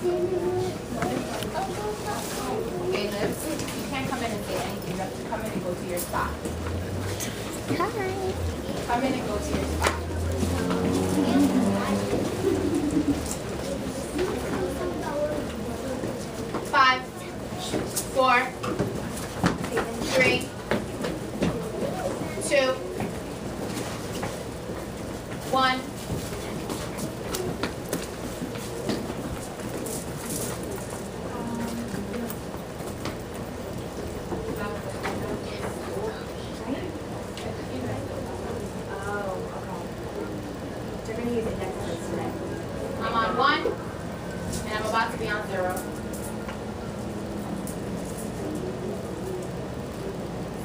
Okay, Liv, you can't come in and say anything. You have to come in and go to your spot. Hi. Come in and go to your spot. 5, 4, 3, 2, 1. I'm on 1, and I'm about to be on 0.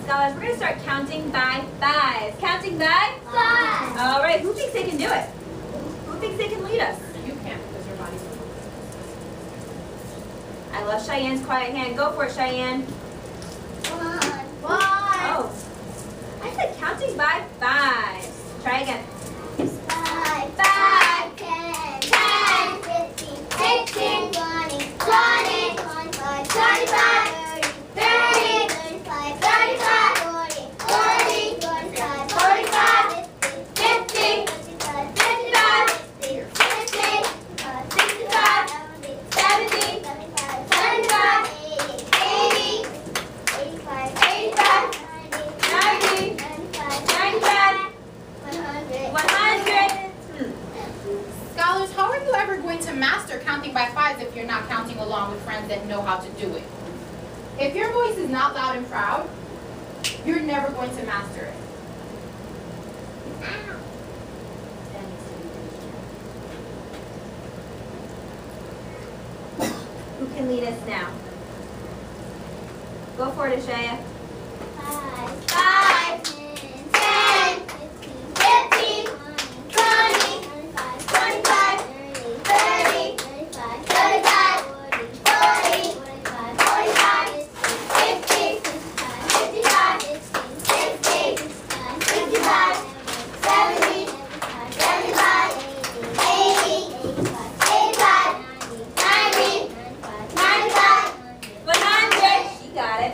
Scholars, we're going to start counting by 5. Counting by 5. All right, who thinks they can do it? Who thinks they can lead us? You can't because your body's I love Cheyenne's quiet hand. Go for it, Cheyenne. 1. Oh, I said counting by 5. Try again. 5, 5, 10, 10, 15, 16, 20, 20, 25, 25, 30, 35, 35, 40, 40, 45, 45, 50, 55, 55, 60, 65, 70, 75, 75, 80, 85, 85, 90, 95, 95, 100. 100. Scholars, how are you ever going to master counting by 5s if you're not counting along with friends that know how to do it? If your voice is not loud and proud, you're never going to master it. Who can lead us now? Go for it, Ashaya. 5, 5, 10, 10, 15, 20, 25, 25, 30, 35, 35, 40, 40, 45, 45, 50, 55, 55, 60, 65, 65, 70, 75, 80, 85, 85, 90, 95, 100. She got it.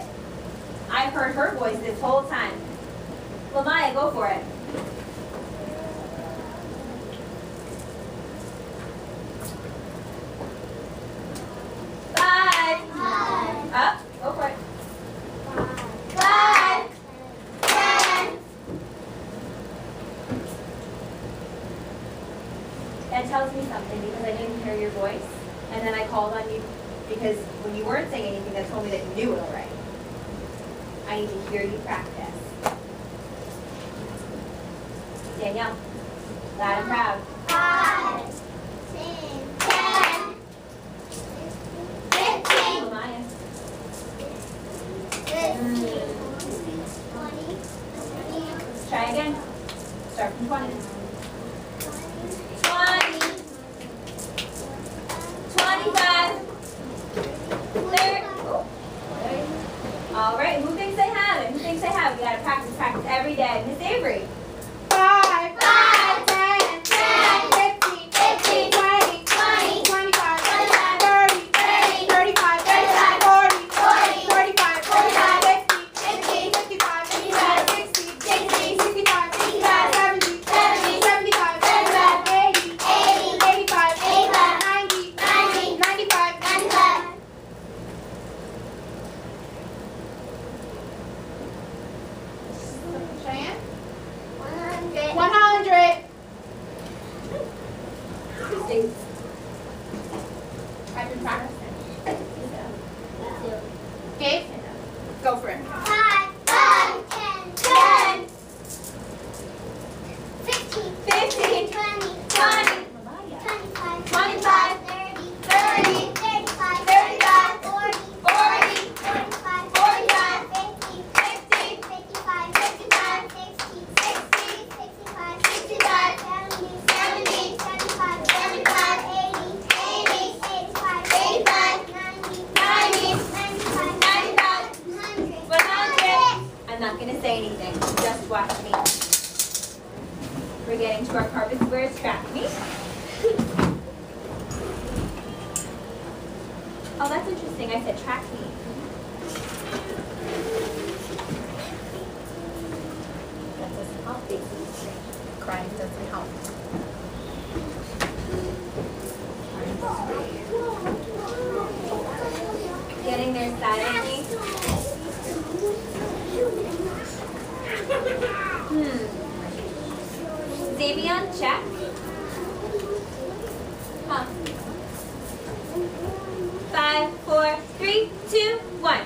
I've heard her voice this whole time. Lamaya, go for it. 5. 5, Up. Go for it. 5, 10. That tells me something because I didn't hear your voice. And then I called on you because when you weren't saying anything, that told me that you knew it already. I need to hear you practice. Danielle, loud and proud. 5, 10, 15, Lamaya. 20, Try again. Start from 20. 20. 25. 30. Oh. All right, who thinks they have it? Who thinks they have it? We gotta practice every day. Miss Avery. 5, 5, 10, 10, 15, 15, 20, 20, 25, 25, 30, 30, 35, 35, 40, 40, 35, 45, 50, 50, 55, 55, 60, 60, 65, 65, 70, 70, 75, 75, 80, 80, 85, 85, 90, 90, 95, 95. Cheyenne? 100. 100. Interesting. I've been practicing. Okay? Go for it. 5, 5, 10, 10, 15, 15. 20, 20, 25, 25. 30, 30, 35, 35, 40, 40, 45, 45, 50, 50, 55, 55, 60, 60, 65, 65, 70, 70, 75, 75, 80, 80, 85, 85, 90, 90, 95, 95, 100, 100. I'm not going to say anything. Just watch me. We're getting to our carpet squares track meet. Oh, that's interesting. I said track meet. That doesn't help. Crying doesn't help. Getting there silently. Xavier, check. Huh. 5, 4, 3, 2, 1.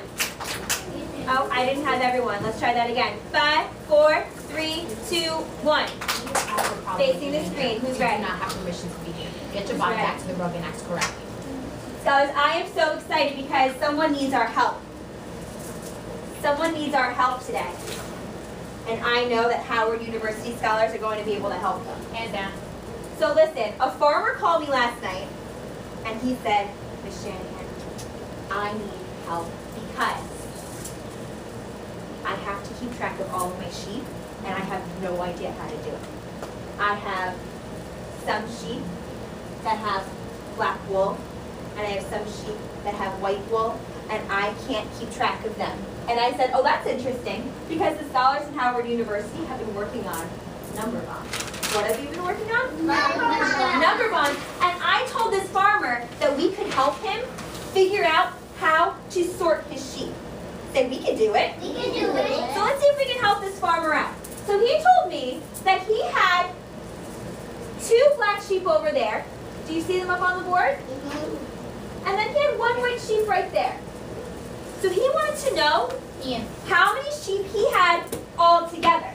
Oh, I didn't have everyone. Let's try that again. 5, 4, 3, 2, 1. Facing the screen. Who's ready? You do not have permission to be here. Get your body back to the rug and act correctly. Scholars, I am so excited because someone needs our help. Someone needs our help today. And I know that Howard University scholars are going to be able to help them. Hands down. So listen, a farmer called me last night and he said, Miss Shanahan, I need help because I have to keep track of all of my sheep and I have no idea how to do it. I have some sheep that have black wool and I have some sheep that have white wool and I can't keep track of them. And I said, oh, that's interesting because the scholars in Howard University have been working on number bonds. What have you been working on? Number bonds. And I told this farmer that we could help him figure out how to sort his sheep. Said we can do it. We can do it. So let's see if we can help this farmer out. So he told me that he had 2 black sheep over there. Do you see them up on the board? And then he had 1 white sheep right there. So he wanted to know Ian. how many sheep he had all together.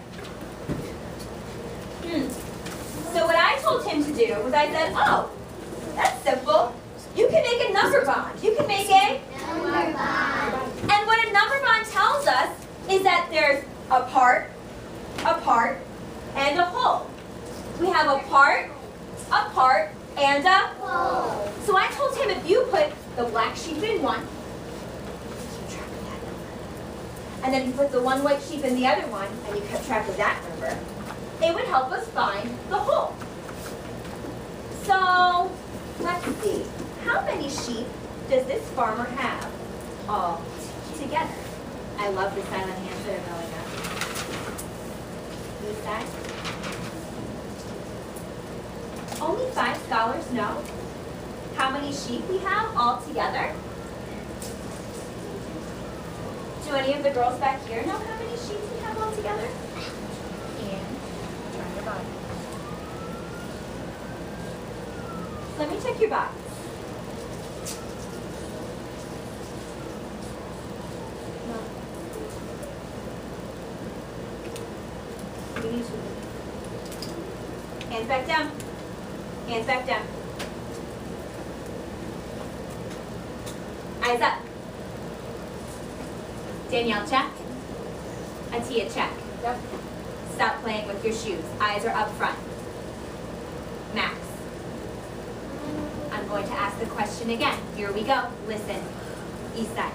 So what I told him to do was I said, oh, that's simple. You can make a number bond. You can make a Number bond. And what a number bond tells us is that there's a part, and a whole. We have a part, and a Whole. So I told him if you put the black sheep in one, keep track of that number. And then you put the 1 white sheep in the other one, and you kept track of that number, it would help us find the whole. So, let's see. How many sheep does this farmer have all together? I love the silent hands that are going up. This side. Only 5 scholars know how many sheep we have all together. Do any of the girls back here know how many sheep we have all together? Ian. Turn your body. Let me check your box. No. You need to. Hands back down. Hands back down. Eyes up. Danielle, check. Atia, check. Yep. Stop playing with your shoes. Eyes are up front. Max. I'm going to ask the question again. Here we go. Listen. East side.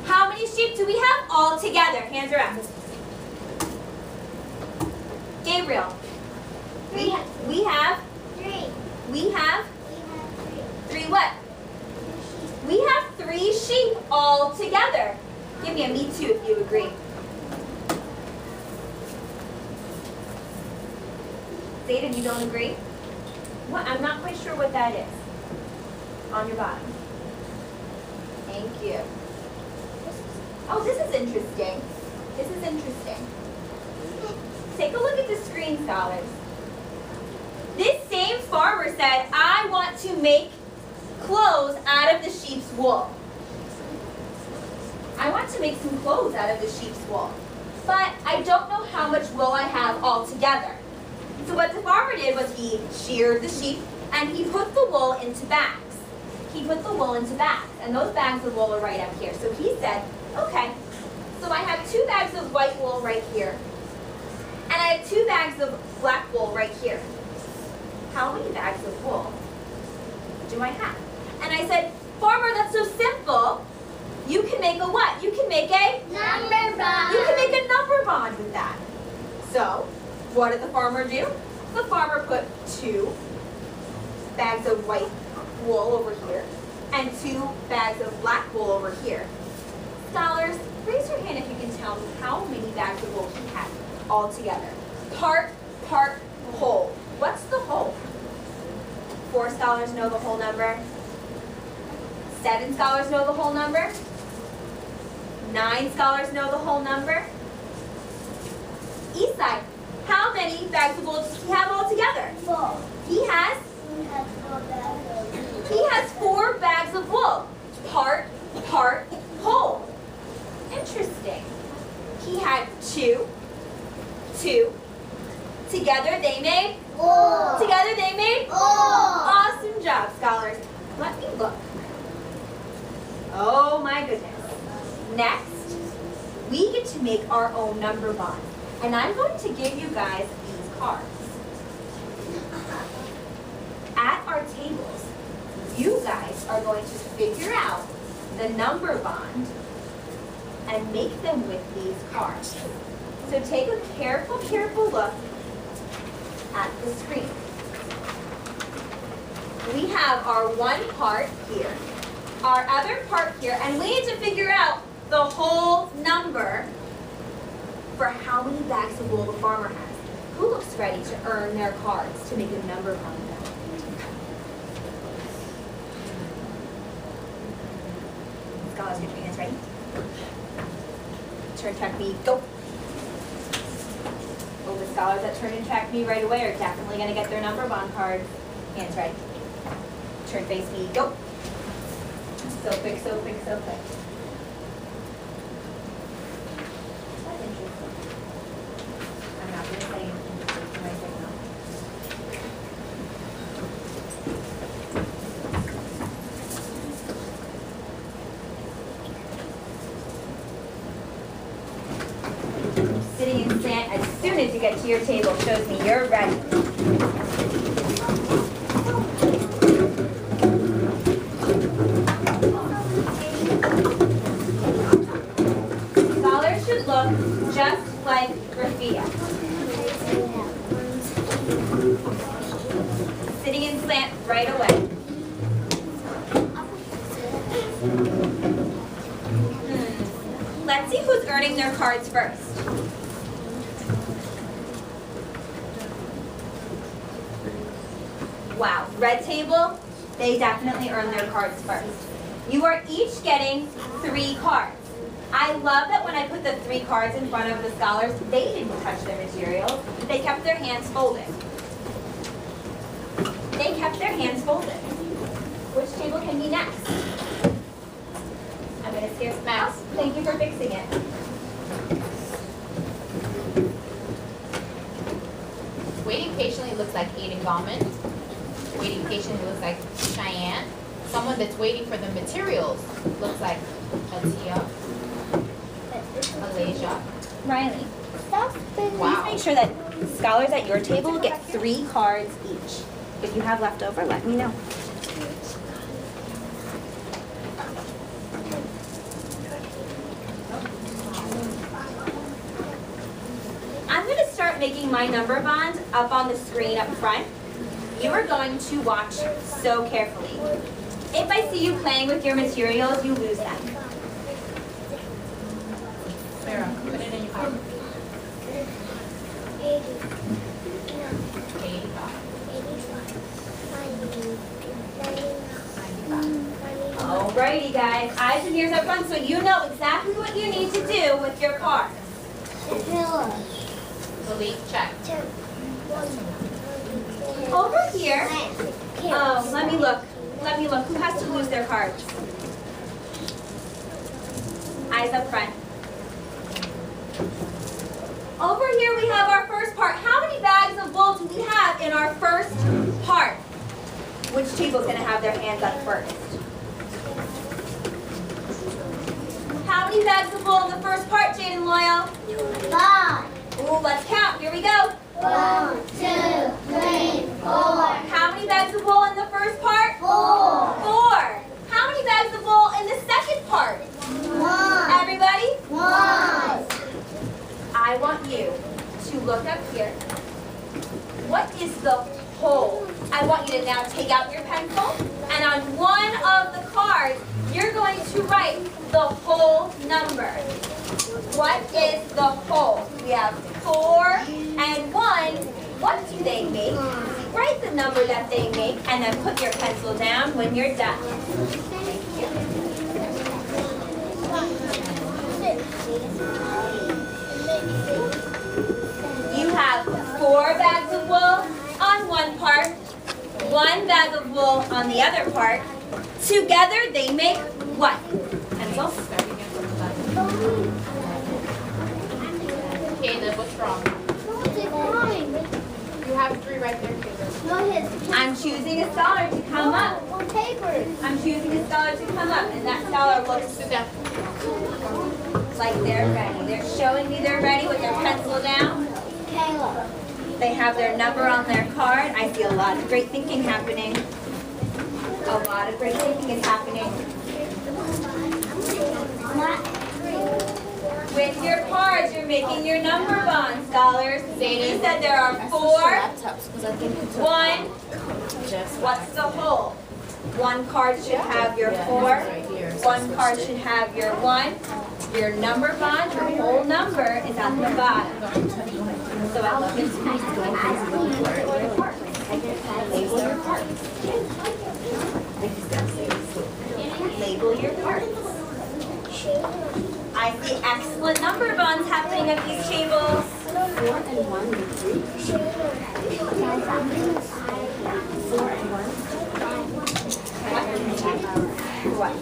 How many sheep do we have all together? Hands are up. Gabriel. We have 3. we have We have 3 what? 3 sheep. We have 3 sheep all together. Give me a me too if you agree. Zayden, you don't agree? What? I'm not quite sure what that is. On your bottom. Thank you. Oh, this is interesting. This is interesting. Take a look at the screen, scholars. This same farmer said, I want to make clothes out of the sheep's wool. I want to make some clothes out of the sheep's wool. But I don't know how much wool I have all together. So what the farmer did was he sheared the sheep and he put the wool into bags. He put the wool into bags, and those bags of wool are right up here. So he said, okay, so I have 2 bags of white wool right here, and I have 2 bags of black wool right here. How many bags of wool do I have? And I said, farmer, that's so simple. You can make a what? You can make a Number bond. You can make a number bond with that. So, what did the farmer do? The farmer put 2 bags of white wool over here, and 2 bags of black wool over here. Scholars, raise your hand if you can tell me how many bags of wool he had all together. Part, whole. What's the whole? 4 scholars know the whole number. 7 scholars know the whole number. 9 scholars know the whole number. Eastside, how many bags of wool does he have all together? 4. He has 4 bags of wool. Part, whole. Interesting. He had 2. Together they made? Together they made? Awesome job, scholars. Let me look. Oh my goodness. Next, we get to make our own number bond. And I'm going to give you guys these cards. At our tables, you guys are going to figure out the number bond and make them with these cards. So take a careful look at the screen. We have our one part here, our other part here, and we need to figure out the whole number for how many bags of wool the farmer has. Who looks ready to earn their cards to make a number bond? Scholars, get your hands ready. Turn track me, go. Oh, the scholars that turn and track me right away are definitely going to get their number bond cards. Hands ready. Turn face me, go. So quick. That's interesting. I'm not going to say anything to my signal. Sitting in slant as soon as you get to your table shows me you're ready. Scholars should look just like Rafia. Sitting in slant right away. Let's see who's earning their cards first. Wow, red table, they definitely earned their cards first. You are each getting 3 cards. I love that when I put the 3 cards in front of the scholars, they didn't touch their materials. They kept their hands folded. They kept their hands folded. Which table can be next? I'm going to skip Max. Thank you for fixing it. Waiting patiently looks like Aiden Gallman. Waiting patiently looks like Cheyenne. Someone that's waiting for the materials looks like Atia, Alasia. Riley, Wow. please make sure that scholars at your table get 3 cards each. If you have left over, let me know. I'm going to start making my number bond up on the screen up front. You are going to watch so carefully. If I see you playing with your materials, you lose them. Sarah, put it in your pocket. 85. Alrighty guys, eyes and ears up front so you know exactly what you need to do with your cards. Delete, check. Over here, let me look. Who has to lose their cards? Eyes up front. Over here we have our first part. How many bags of wool do we have in our first part? Which table is going to have their hands up first? How many bags of wool in the first part, Jaden Loyal? 5. Ooh, let's count. Here we go. 1, 2, 3, 4. How many bags of wool in the first part? 4. 4. How many bags of wool in the second part? 1. Everybody? 1. I want you to look up here. What is the whole? I want you to now take out your pencil and on one of the cards, to write the whole number. What is the whole? We have 4 and 1. What do they make? Write the number that they make and then put your pencil down when you're done. You have 4 bags of wool on one part, 1 bag of wool on the other part. Together they make what? Pencil? Caleb, what's wrong? You have 3 right there, Caleb. I'm choosing a scholar to come up. I'm choosing a scholar to come up, and that scholar looks Sit down. like they're ready. They're showing me they're ready with their pencil down. They have their number on their card. I see a lot of great thinking happening. A lot of great thinking is happening. With your cards, you're making your number bond, scholars. Sadie said there are 4. 1. What's the whole? 1 card should have your 4. 1 card should have your 1. Your number bond, your whole number is at the bottom. So I love it. Label your cards. Label your cards. I see excellent number bonds happening at these tables. 4 and 1 and 3. 4 and 1. What?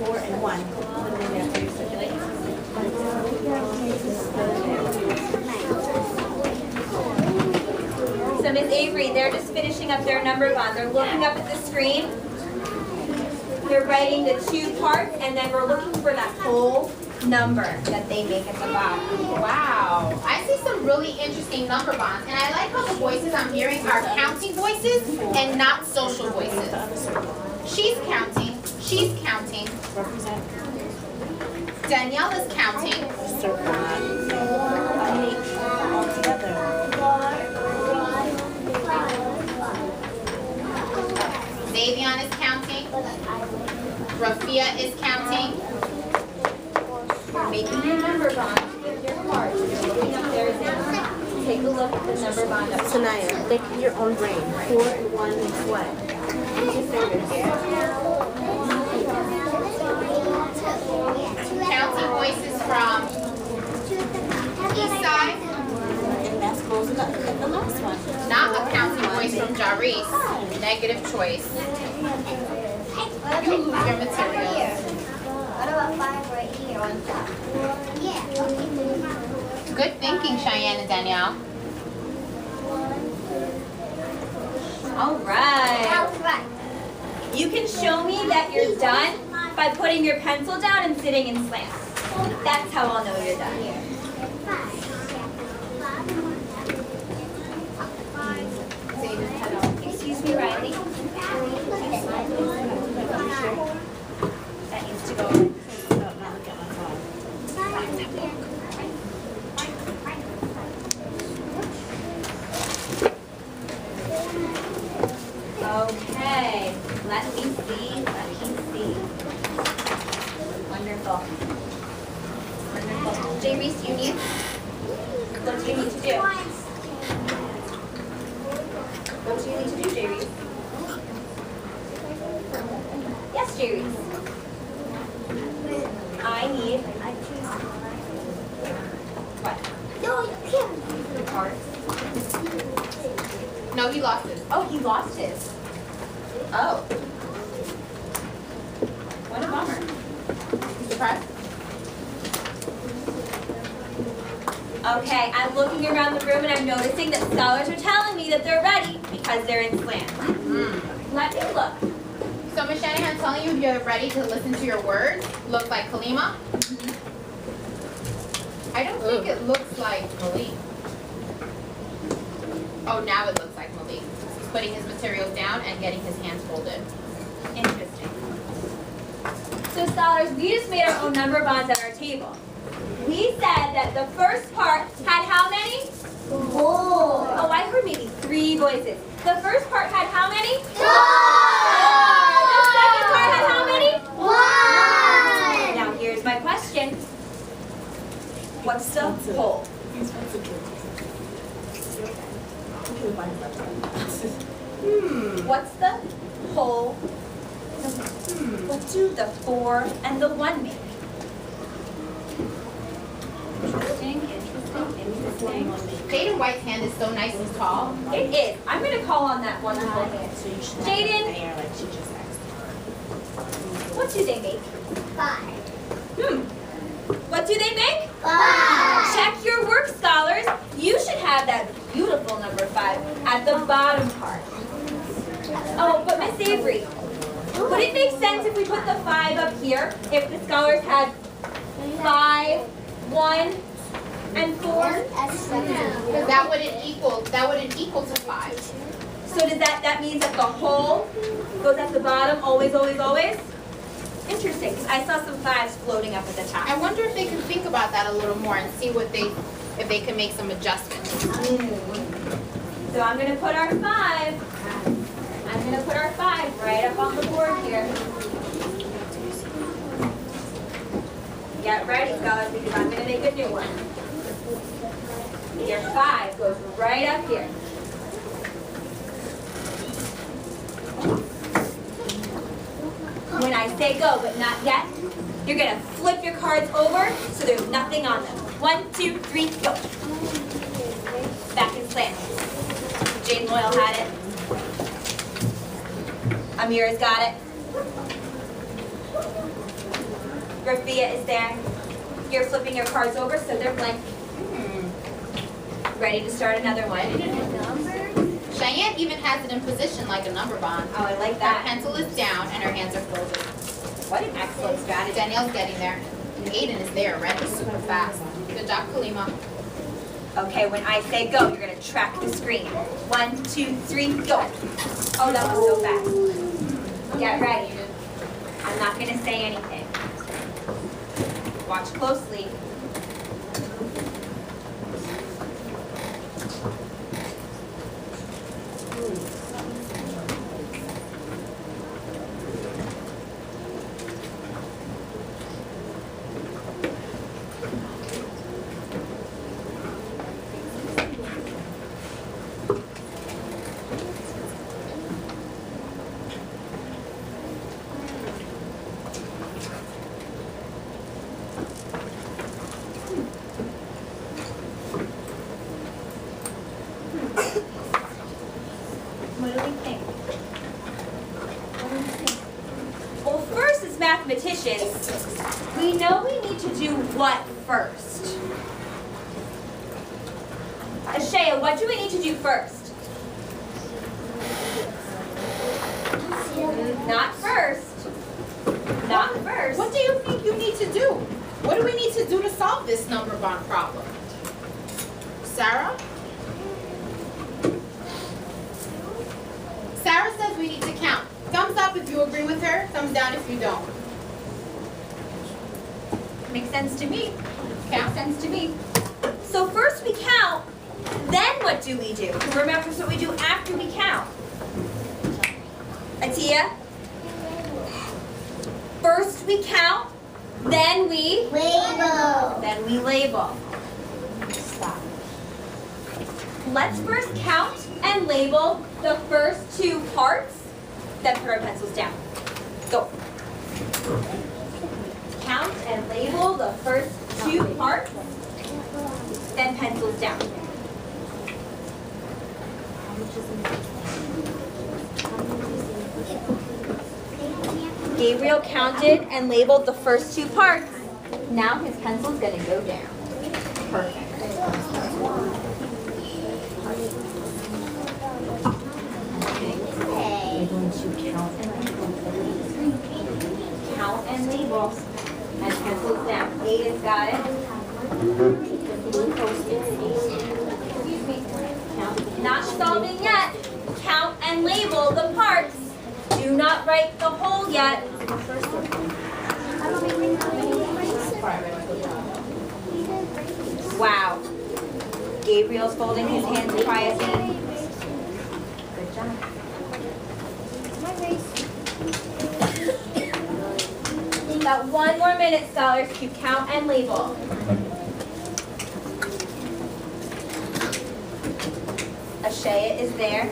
4 and 1. What do they have to circulate? So Miss Avery, they're just finishing up their number bond. They're looking up at the screen. They're writing the 2 parts, and then we're looking for that whole number that they make at the bottom. Wow. I see some really interesting number bonds, and I like how the voices I'm hearing are counting voices and not social voices. She's counting. She's counting. Represent. Danielle is counting. Circle. All together. Davion is counting. Rafia is counting. You're making your number bond with your cards. You're looking up there. Take a look at the number bond up. Sanaya, think in your own brain. 4 and 1 is what? Use your fingers. Counting voices from East Side. And that's close enough. The last one. Not a counting voice from Jarice. Negative choice. You lose your materials. What about 5 right here on top? Yeah. Good thinking, Cheyenne and Danielle. All right. That's right. You can show me that you're done by putting your pencil down and sitting in slant. That's how I'll know you're done. Excuse me, Riley. That needs to go. Now look at my phone. Okay. Let me see. Let me see. Wonderful. Wonderful. J. Reese, you need? What do you need to do? What do you need to do, J. Reese? Yes, J. Reese. I need what? No, you can't. The cards. No, he lost his. Oh, he lost his. Oh. What a bummer. You surprised? Okay, I'm looking around the room and I'm noticing that scholars are telling me that they're ready because they're in slant. Let me look. So Ms. Shanahan's telling you you're ready to listen to your words. Look like Kalima. I don't think it looks like Malik. Oh, now it looks like Malik. He's putting his materials down and getting his hands folded. Interesting. So scholars, we just made our own number bonds at our table. We said that the first part had how many? 4. Oh, I heard maybe 3 voices. The first part had how many? 4! The second part had how many? 1. what's the whole? What do the 4 and the 1 make? Interesting. Jaden White's hand is so nice and tall. It is. I'm going to call on that wonderful hand. Jaden, what do they make? 5. What do they make? 5. Check your work, scholars. You should have that beautiful number 5 at the bottom part. Oh, but Miss Avery, would it make sense if we put the 5 up here? If the scholars had 5, 1, and 4? Because that wouldn't equal to 5. So does that means that the whole goes at the bottom, always, always, always? Interesting, because I saw some 5s floating up at the top. I wonder if they can think about that a little more and see if they can make some adjustments. So I'm going to put our 5. I'm going to put our 5 right up on the board here. Get ready, scholars, because I'm going to make a new one. Your 5 goes right up here. When I say go, but not yet, you're going to flip your cards over so there's nothing on them. 1, 2, 3, go. Back and slant. Jane Loyal had it. Amira's got it. Rafia is there. You're flipping your cards over so they're blank. Ready to start another one. Cheyenne even has it in position like a number bond. Oh, I like Her that. pencil is down and her hands are folded. What an excellent strategy. Danielle's getting there. Aiden is there, ready, super fast. Good job, Kalima. Okay, when I say go, you're going to track the screen. 1, 2, 3, go. Oh, that was so fast. Get ready. I'm not going to say anything. Watch closely. What do we think? Well, first, as mathematicians, we know we need to do what first? Ashaya, what do we need to do first? Not first. Not first. What do you think you need to do? What do we need to do to solve this number bond problem? Sarah? Sarah says we need to count. Thumbs up if you agree with her, thumbs down if you don't. Makes sense to me. Count. Makes sense to me. So first we count, then what do we do? Remember what we do after we count. Atia? First we count, then we Label. Then we label. Stop. Let's first count and label the first 2 parts, then put our pencils down. Go. Count and label the first 2 parts, then pencils down. Gabriel counted and labeled the first 2 parts. Now his pencil's going to go down. Perfect. Count and label. And pencils down. Aiden's got it. Excuse me. Not solving yet. Count and label the parts. Do not write the whole yet. Wow. Gabriel's folding his hands quietly. Good job. We've got 1 more minute, scholars, to count and label. Ashaya is there.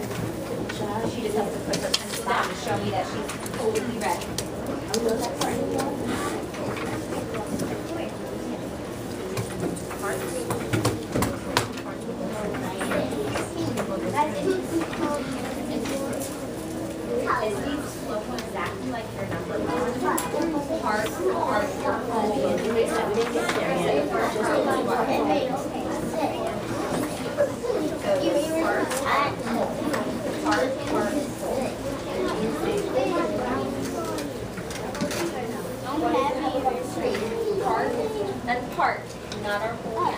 She just has to put her pencil down to show me that she's totally ready. Is these look exactly like your number one? Heart, That's part, not our whole.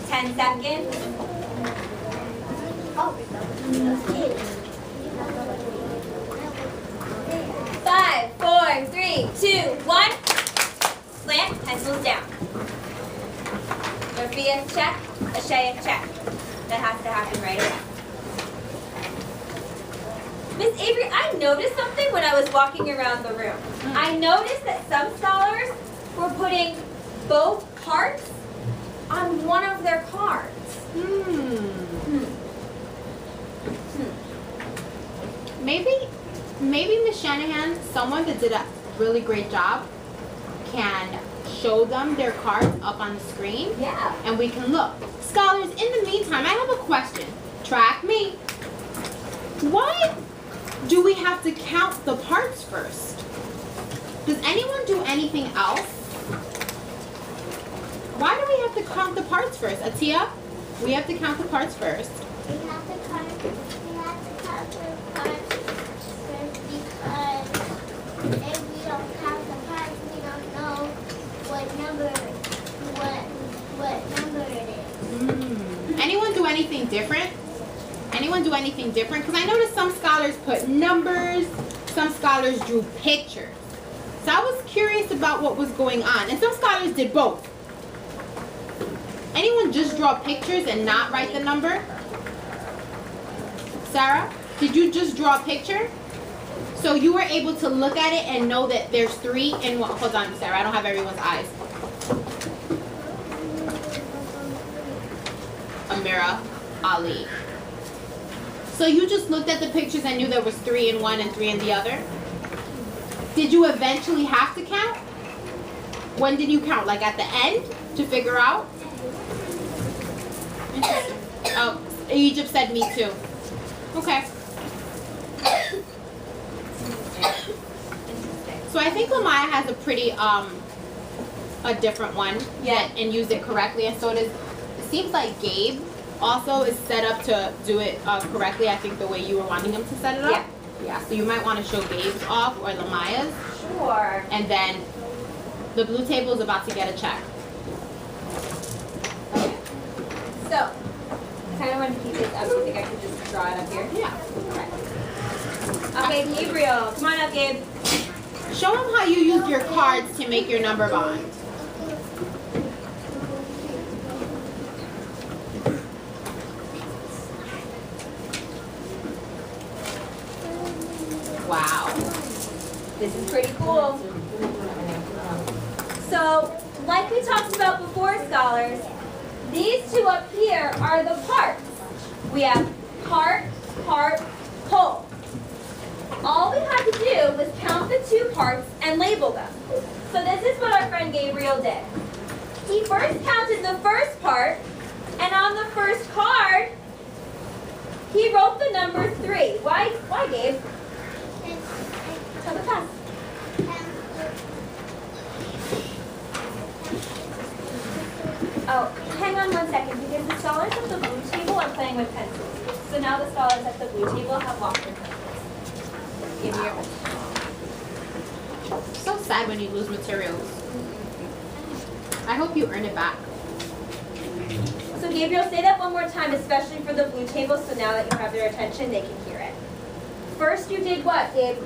10 seconds. 5, 4, 3, 2, 1. Slant, pencils down. Sophia, check. Ashaya, check. That has to happen right away. Miss Avery, I noticed something when I was walking around the room. I noticed that some scholars were putting both parts on one of their cards. Maybe Miss Shanahan, someone that did a really great job, can show them their cards up on the screen. Yeah. And we can look. Scholars, in the meantime, I have a question. Track me. Why do we have to count the parts first? Does anyone do anything else? Why do we have to count the parts first? Atia, we have to count the parts first. We have to count the parts first because if we don't count the parts, we don't know what number it is. Anyone do anything different? Anyone do anything different? Because I noticed some scholars put numbers, some scholars drew pictures. So I was curious about what was going on. And some scholars did both. Anyone just draw pictures and not write the number? Sarah, did you just draw a picture? So you were able to look at it and know that there's 3 in 1. Hold on, Sarah, I don't have everyone's eyes. Amira, Ali. So you just looked at the pictures and knew there was 3 in one and 3 in the other? Did you eventually have to count? When did you count? Like at the end to figure out? Interesting. Oh, Egypt said me too. Okay. So I think Lamaya has a pretty a different one. Yeah. And used it correctly, and so does. It seems like Gabe also is set up to do it correctly. I think the way you were wanting him to set it up. Yeah. Yeah. So you might want to show Gabe's off or Lamaya's, Sure. and then the blue table is about to get a check. Okay. So, I kind of want to keep this up. You think I could just draw it up here? Yeah. Okay, Gabriel. Come on up, Gabe. Show him how you use your cards to make your number bond. Wow. This is pretty cool. So, like we talked about before, scholars, these two up here are the parts. We have part, part, whole. All we had to do was count the 2 parts and label them. So this is what our friend Gabriel did. He first counted the first part, and on the first card, he wrote the number 3. Why, Gabe? Tell the class. Oh, hang on one second, because the scholars at the blue table are playing with pencils. So now the scholars at the blue table have lost their pencils. Give me your So sad when you lose materials. I hope you earn it back. So Gabriel, say that one more time, especially for the blue table, so now that you have their attention, they can hear it. First you did what, Gabe?